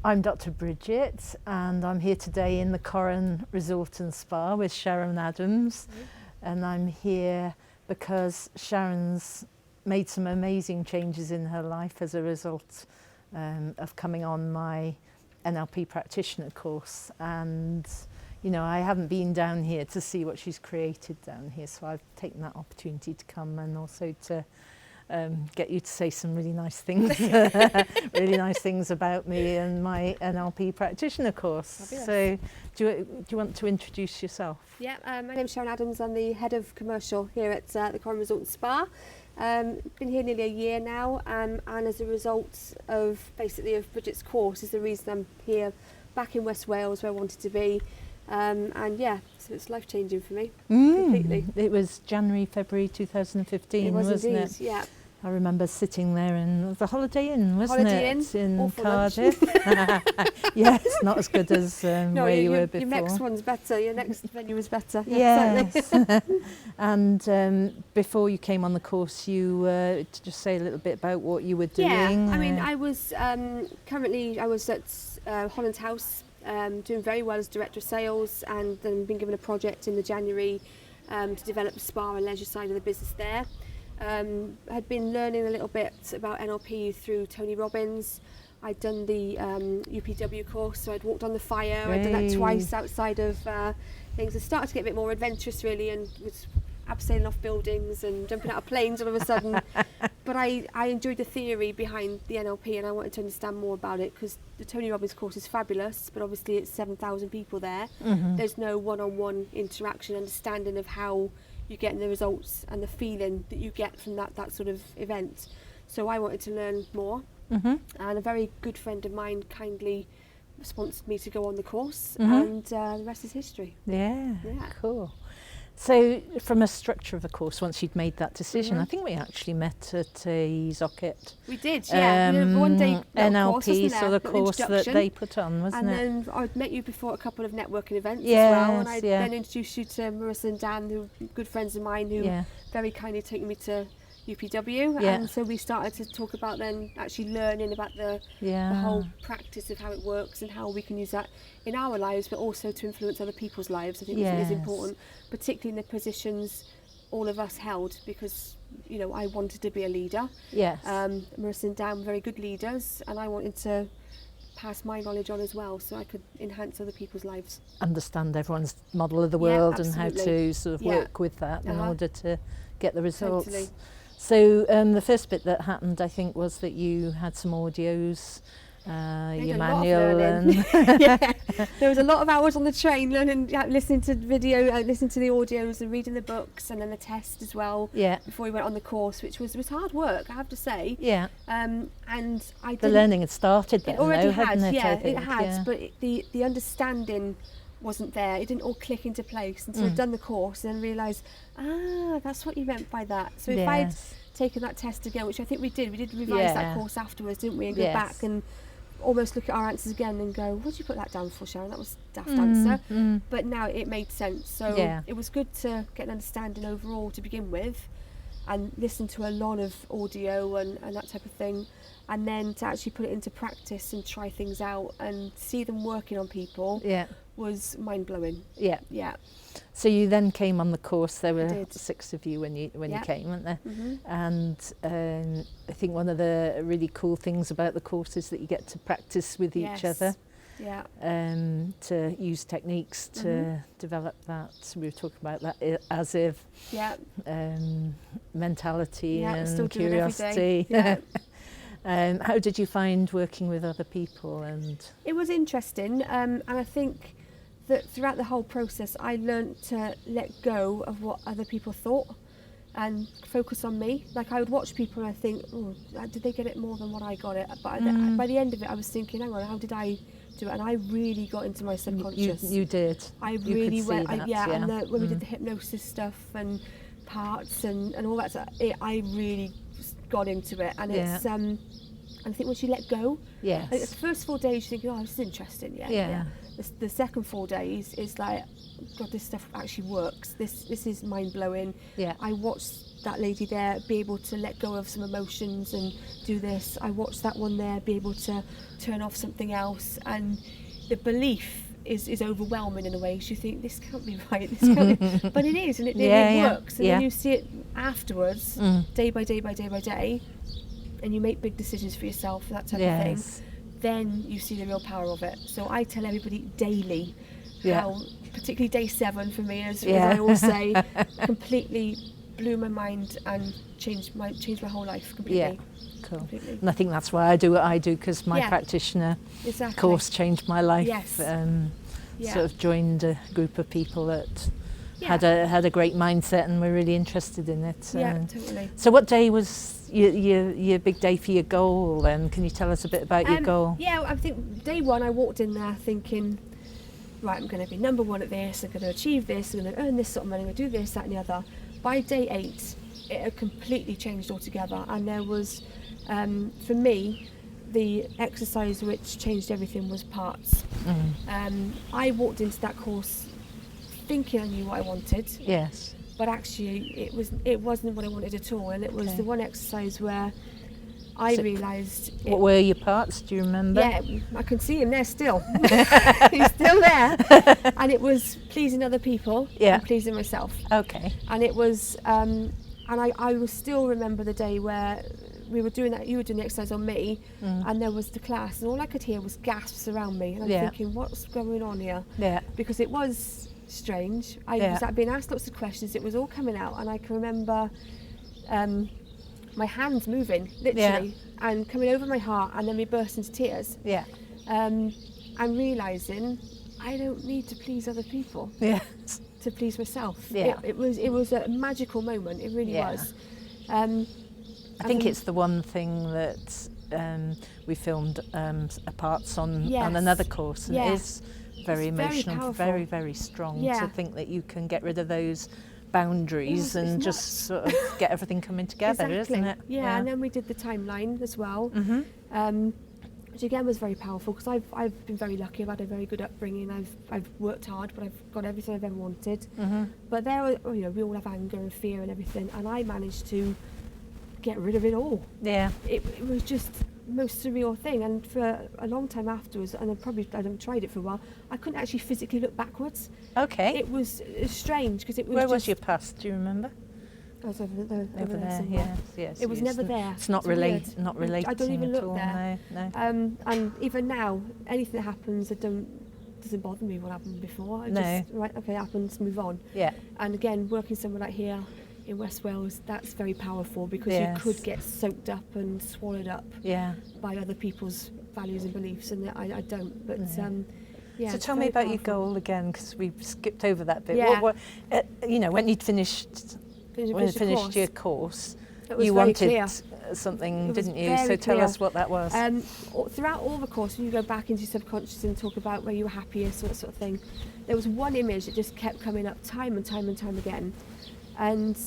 I'm Dr Bridget, and I'm here today in the Corran Resort and Spa with Sharon Adams. And I'm here because Sharon's made some amazing changes in her life as a result of coming on my NLP Practitioner course. And you know, I haven't been down here to see what she's created down here, so I've taken that opportunity to come and also to get you to say some really nice things, really nice things about me and my NLP Practitioner course. Fabulous. So do you want to introduce yourself? Yeah, my name's Sharon Adams. I'm the head of commercial here at the Corran Resort and Spa. Been here nearly a year now, and as a result of Bridget's course is the reason I'm here back in West Wales where I wanted to be. And yeah, so it's life-changing for me, completely. It was January, February 2015, wasn't indeed, it? Yeah. I remember sitting there in the Holiday Inn, wasn't Holiday it? Inn, In Cardiff. Yes, not as good as No, where you were before. Your next one's better, your next venue was better. Yes. And before you came on the course, you to just say a little bit about what you were doing. Yeah, I mean, I was currently, I was at Holland House, doing very well as Director of Sales, and then been given a project in the January to develop the spa and leisure side of the business there. Had been learning a little bit about NLP through Tony Robbins. I'd done the UPW course, so I'd walked on the fire. I'd done that twice outside of things. I started to get a bit more adventurous really, and was abseiling off buildings and jumping out of planes all of a sudden. But I enjoyed the theory behind the NLP, and I wanted to understand more about it, because the Tony Robbins course is fabulous, but obviously it's 7,000 people there. There's no one-on-one interaction, understanding of how you're getting the results and the feeling that you get from that sort of event. So I wanted to learn more, and a very good friend of mine kindly sponsored me to go on the course, and the rest is history. Yeah, cool. So from a structure of the course, once you'd made that decision, I think we actually met at a Zocket. We did, yeah. One day NLP, so the course that they put on, wasn't it? And then I'd met you before at a couple of networking events as Yes, well, and I then introduced you to Marissa and Dan, who are good friends of mine, who very kindly took me to UPW, and so we started to talk about then actually learning about the whole practice of how it works and how we can use that in our lives, but also to influence other people's lives. I think it is important, particularly in the positions all of us held, because you know, I wanted to be a leader. Yes. Marissa and Dan were very good leaders, and I wanted to pass my knowledge on as well, so I could enhance other people's lives. Understand everyone's model of the world and how to sort of work with that in order to get the results. Totally. So the first bit that happened, I think, was that you had some audios, your manual, and there was a lot of hours on the train learning, listening to video, listening to the audios, and reading the books, and then the test as well. Before we went on the course, which was hard work, I have to say. And the learning had started then, it already hadn't it? It had, but the understanding wasn't there. It didn't all click into place until I'd done the course and then realised, that's what you meant by that. So if I'd taken that test again, which I think we did revise that course afterwards, didn't we, and go back and almost look at our answers again and go, what did you put that down for, Sharon? That was a daft answer. But now it made sense. So it was good to get an understanding overall to begin with, and listen to a lot of audio and that type of thing, and then to actually put it into practice and try things out and see them working on people was mind-blowing. So you then came on the course. There were 6 of you when you came, weren't there? And I think one of the really cool things about the course is that you get to practice with each other, to use techniques to develop that. So we were talking about that as if mentality and curiosity. How did you find working with other people? And it was interesting, and I think that throughout the whole process I learned to let go of what other people thought and focus on me. Like, I would watch people and I think, did they get it more than what I got it? But by the end of it I was thinking, hang on, how did I do it? And I really got into my subconscious. You did. I really went, and when we did the hypnosis stuff and parts and all that stuff, I really got into it, and it's and I think once you let go, like the first 4 days you think, this is interesting, the second 4 days is like, God, this stuff actually works. This is mind blowing. Yeah. I watched that lady there be able to let go of some emotions and do this. I watched that one there be able to turn off something else, and the belief is overwhelming in a way. So you think, this can't be right, this can't be, but it is, and it works. And then you see it afterwards, day by day by day by day, and you make big decisions for yourself, that type of thing. Then you see the real power of it. So I tell everybody daily how, particularly day 7 for me, as I always say, completely blew my mind and changed my whole life completely. Yeah. Cool. Completely. And I think that's why I do what I do, because my practitioner course changed my life. Yes. Sort of joined a group of people that had a great mindset and were really interested in it. Yeah, totally. So what day was your big day for your goal, and can you tell us a bit about your goal? Yeah, I think day 1 I walked in there thinking, right, I'm going to be number 1 at this, I'm going to achieve this, I'm going to earn this sort of money, I'm going to do this, that and the other. By day 8 it had completely changed altogether, and there was, for me, the exercise which changed everything was parts. I walked into that course thinking I knew what I wanted. Yes. But actually it wasn't what I wanted at all, and it was the one exercise where I realised... What were your parts, do you remember? Yeah, I can see him there still. He's still there. And it was pleasing other people and pleasing myself. Okay. And it was, and I will still remember the day where we were doing that, you were doing the exercise on me, and there was the class, and all I could hear was gasps around me. And I'm thinking, what's going on here? Yeah. Because it was strange. I was being asked lots of questions, it was all coming out, and I can remember my hands moving, literally, and coming over my heart, and then we burst into tears. Yeah. And realising I don't need to please other people to please myself. Yeah. It was a magical moment, it really was. I think it's the one thing that we filmed parts on another course, and it is very emotional, very, very strong to think that you can get rid of those boundaries and just sort of get everything coming together, isn't it? Yeah, and then we did the timeline as well, which again was very powerful, because I've been very lucky. I've had a very good upbringing. I've worked hard, but I've got everything I've ever wanted. But there were, we all have anger and fear and everything, and I managed to get rid of it all. Yeah. It was just the most surreal thing, and for a long time afterwards, and I haven't tried it for a while, I couldn't actually physically look backwards. Okay. It was strange, because it was Where was your past, do you remember? I was over there somewhere. Yes. It was never there. It's not related. Not related. I don't even look all, there. No. And even now, anything that happens, doesn't bother me what happened before. I just, right, okay, it happens, move on. Yeah. And again, working somewhere like here in West Wales, that's very powerful, because you could get soaked up and swallowed up by other people's values and beliefs, and I don't. But so tell me about your goal again, because we skipped over that bit. Yeah. What when you'd finished your course, you wanted something, didn't you? So tell us what that was. Throughout all the course, when you go back into your subconscious and talk about where you were happiest, that sort of thing, there was one image that just kept coming up time and time and time again. And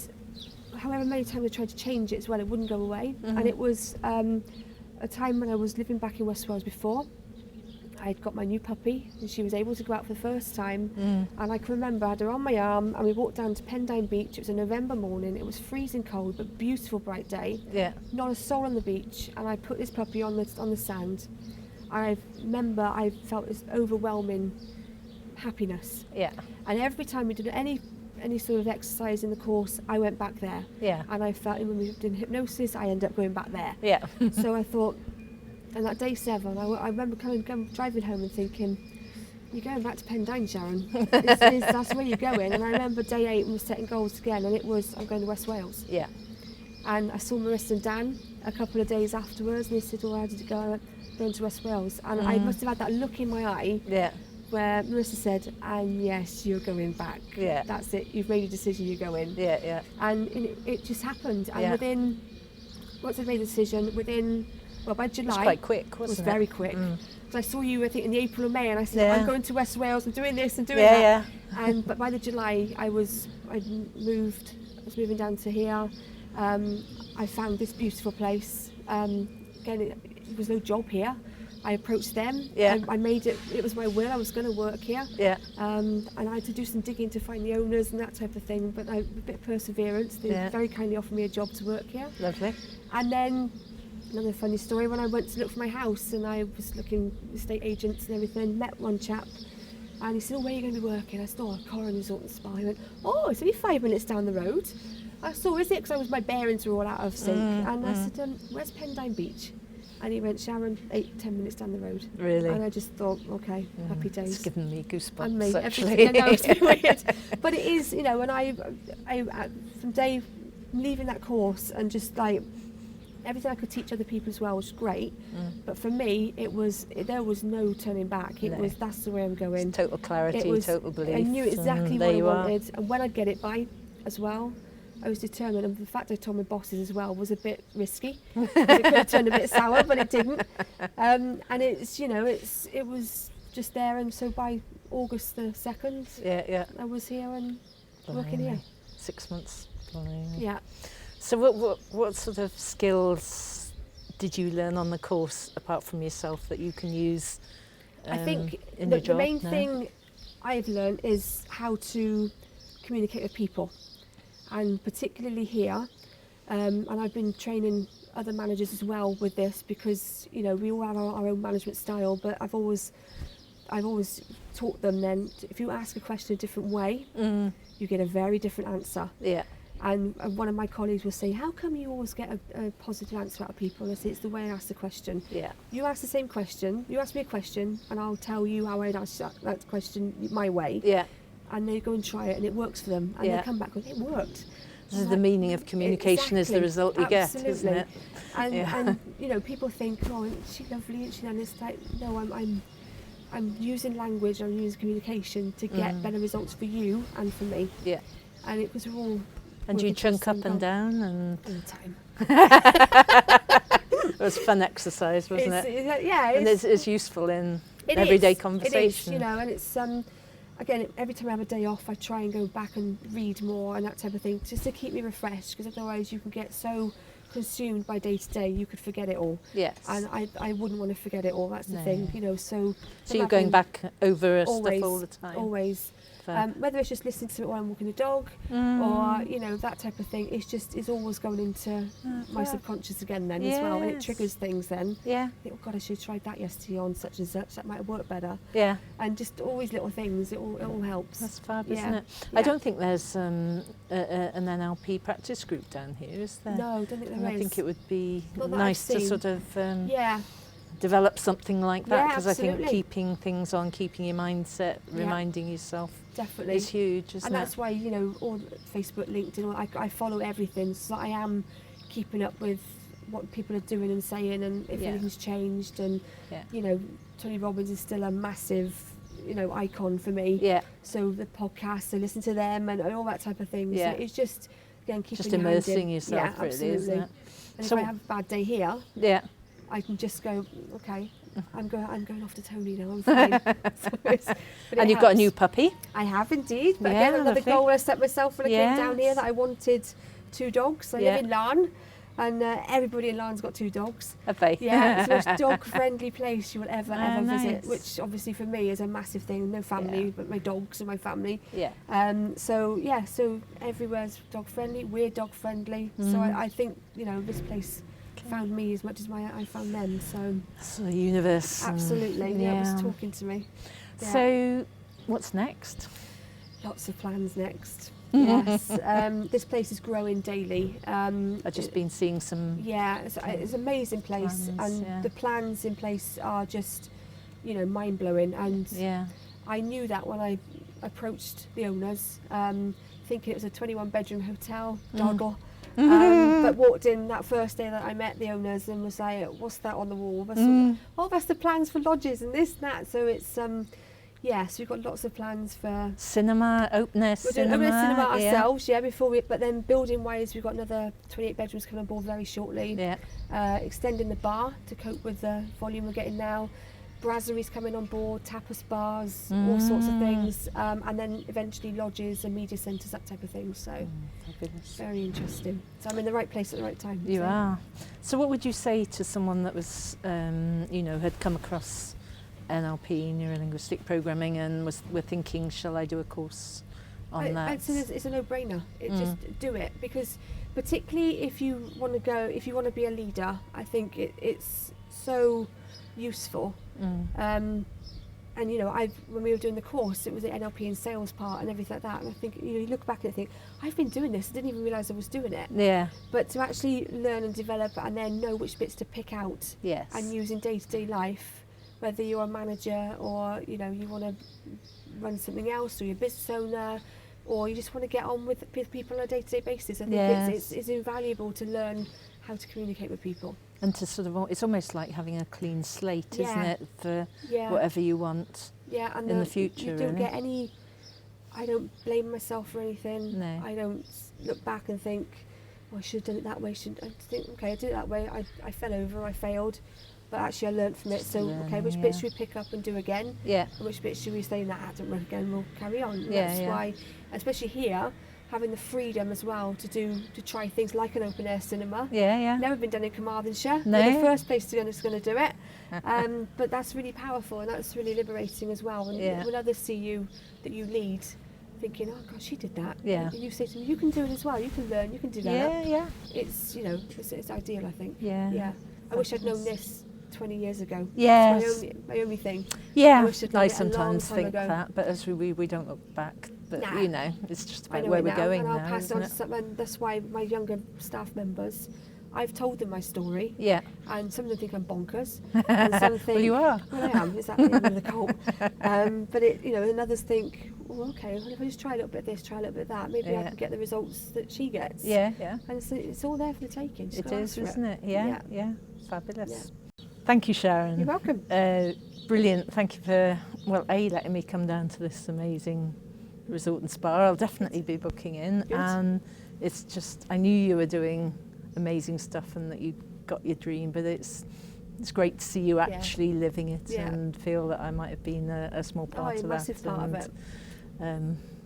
however many times I tried to change it as well, it wouldn't go away. And it was a time when I was living back in West Wales before. I'd got my new puppy, and she was able to go out for the first time. And I can remember I had her on my arm, and we walked down to Pendine Beach. It was a November morning. It was freezing cold, but beautiful bright day. Yeah. Not a soul on the beach, and I put this puppy on the sand. I remember I felt this overwhelming happiness. Yeah. And every time we did any sort of exercise in the course, I went back there. Yeah. And I felt when we did hypnosis, I ended up going back there. Yeah. So I thought, and that day 7, I remember driving home and thinking, you're going back to Pendine, Sharon. That's where you're going. And I remember day 8, we were setting goals again, and it was, I'm going to West Wales. Yeah. And I saw Marissa and Dan a couple of days afterwards, and they said, how did it go? I went, going to West Wales. And I must have had that look in my eye. Yeah. Where Marissa said, and yes, you're going back. Yeah. That's it, you've made a decision, you're going. Yeah, yeah. And it just happened. And once I made the decision, by July... It was quite quick, wasn't it? It was very quick. So I saw you, I think, in the April or May, and I said, I'm going to West Wales, I'm doing this and doing that. Yeah. But by the July, I was moving down to here. I found this beautiful place. Again, there was no job here. I approached them. Yeah. I made it was my will, I was going to work here. Yeah. And I had to do some digging to find the owners and that type of thing, but a bit of perseverance. They very kindly offered me a job to work here. Lovely. And then, another funny story, when I went to look for my house and I was looking estate agents and everything, met one chap and he said, where are you going to be working? I said, Corin Resort and Spa. He went, it's only 5 minutes down the road. I said, is it? Because my bearings were all out of sync. And I said, where's Pendine Beach? And he went, Sharon, 8-10 minutes down the road. Really? And I just thought, okay, happy days. It's given me goosebumps, And me, actually. everything. I know, it's weird. But it is, and I from day leaving that course and just like, everything I could teach other people as well was great. But for me, there was no turning back. That's the way I'm going. It's total clarity, total belief. I knew exactly what I wanted. And when I'd get it by as well, I was determined, and the fact I told my bosses as well was a bit risky. It could have turned a bit sour, but it didn't. And it was just there, and so by August the 2nd, I was here and working here. 6 months. Blimey. Yeah. So what sort of skills did you learn on the course, apart from yourself, that you can use I think in your job the main now? thing I've learned is how to communicate with people. And particularly here, and I've been training other managers as well with this, because we all have our own management style. But I've always taught them then, if you ask a question a different way, you get a very different answer. Yeah. And one of my colleagues will say, how come you always get a positive answer out of people? And I say, it's the way I ask the question. Yeah. You ask the same question, you ask me a question, and I'll tell you how I'd answer that question my way. Yeah. And they go and try it and it works for them, and they come back with, it worked. This is the meaning of communication, is the result you get, isn't it? And people think, isn't she lovely? And it's like, no, I'm using language, I'm using communication to get better results for you and for me. Yeah. And it was all. And do you chunk up and down and all the time? It was fun exercise, wasn't it? Yeah. And it's useful in everyday conversation. It is, and it's again, every time I have a day off, I try and go back and read more and that type of thing, just to keep me refreshed, because otherwise you can get so consumed by day to day, you could forget it all. Yes. And I wouldn't want to forget it all, that's the thing, so you're going back over always, stuff all the time? Always. Whether it's just listening to it while I'm walking the dog, or that type of thing, it's always going into my subconscious again then as well, and it triggers things then. Yeah. I think, oh God, I should have tried that yesterday on such and such, that might have worked better. Yeah. And just always little things, it all helps. That's fab, isn't it? Yeah. I don't think there's an NLP practice group down here, is there? No, I don't think there is. I think it would be Not that nice I've to seen. sort of develop something like that, because I think absolutely. keeping things on, keeping your mindset, reminding yourself Definitely. is huge, isn't And it? that's why, all Facebook, LinkedIn, I follow everything, so I am keeping up with what people are doing and saying, and if anything's changed, and Tony Robbins is still a massive icon for me. Yeah. So the podcasts, I listen to them and all that type of thing. Yeah. So it's just, again, keeping Just your hand immersing in. yourself, really, absolutely. isn't it? And So- if I have a bad day here, Yeah. I can just go, okay, I'm going off to Tony now, I'm fine. And you've got a new puppy? I have indeed. But Yeah, again, another lovely. goal I set myself when I came down here, Yes. that I wanted 2 dogs. I live in Larne, and everybody in Larne's got 2 dogs. Have they? Yeah, it's the most dog-friendly place you will ever visit, nice. which obviously for me is a massive thing. No family, but my dogs and my family. Yeah. So everywhere's dog-friendly. We're dog-friendly. So I think, this place found me as much as I found them. So So the universe. absolutely, it was talking to me. Yeah. So what's next? Lots of plans next. Yes, this place is growing daily. I've just been seeing some. Yeah, it's an amazing place, plans, and the plans in place are just, mind blowing. And I knew that when I approached the owners, thinking it was a 21-bedroom hotel, doggle. But walked in that first day that I met the owners and was like, what's that on the wall? That's the plans for lodges and this and that. So it's so we've got lots of plans for Cinema, open air cinema. We're doing cinema ourselves, but then building wise, we've got another 28 bedrooms coming on board very shortly. Yeah. Extending the bar to cope with the volume we're getting now. brasseries coming on board, tapas bars, all sorts of things, and then eventually lodges and media centres, that type of thing. So very interesting. So I'm in the right place at the right time. You are. So what would you say to someone that was, you know, had come across NLP, neuro-linguistic programming, and were thinking, shall I do a course on that? It's a no-brainer. Just do it, because particularly if you want to be a leader, I think it's so useful. And you know, when we were doing the course, it was the NLP and sales part and everything like that. And I think, you know, you look back and think, I've been doing this. I didn't even realise I was doing it. Yeah. But to actually learn and develop and then know which bits to pick out and use in day-to-day life, whether you're a manager or, you know, you want to run something else, or you're a business owner, or you just want to get on with people on a day-to-day basis. I think it's invaluable to learn how to communicate with people. And to sort of, it's almost like having a clean slate, isn't it, for whatever you want and in the future. You don't get any, I don't blame myself for anything. No. I don't look back and think, oh, I should have done it that way. I think, okay, I did it that way. I fell over, I failed. But actually I learned from it. So, okay, which bits should we pick up and do again? Yeah. And which bits should we say, nah, I don't work again, we'll carry on. And that's why, especially here, having the freedom as well to try things like an open air cinema. Never been done in Carmarthenshire. No. We're the first place to going to do it. But that's really powerful, and that's really liberating as well. And when others see you, that you lead, thinking, oh God, she did that. And you say to them, you can do it as well. You can learn. You can develop. It's, you know, it's ideal, I think. I wish I'd known this 20 years ago. It's my only thing. I sometimes think that, but as we don't look back. But you know, it's just about where we're going now. And I'll pass on to someone. That's why my younger staff members, I've told them my story. And some of them think I'm bonkers. And some think, well, you are. Well, I am. Is that the end of the cult? But it, you know, and others think, well, okay, well, if I just try a little bit of this, try a little bit of that, maybe I can get the results that she gets. And it's all there for the taking. It is, isn't it? Yeah. Fabulous. Thank you, Sharon. You're welcome. Brilliant. Thank you for, well, letting me come down to this amazing resort and spa. I'll definitely be booking in. Good. And it's just, I knew you were doing amazing stuff and that you got your dream, but it's great to see you actually living it and feel that I might have been a small part of that. Massive part of it.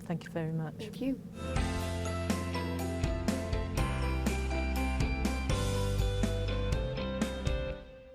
Thank you very much. Thank you.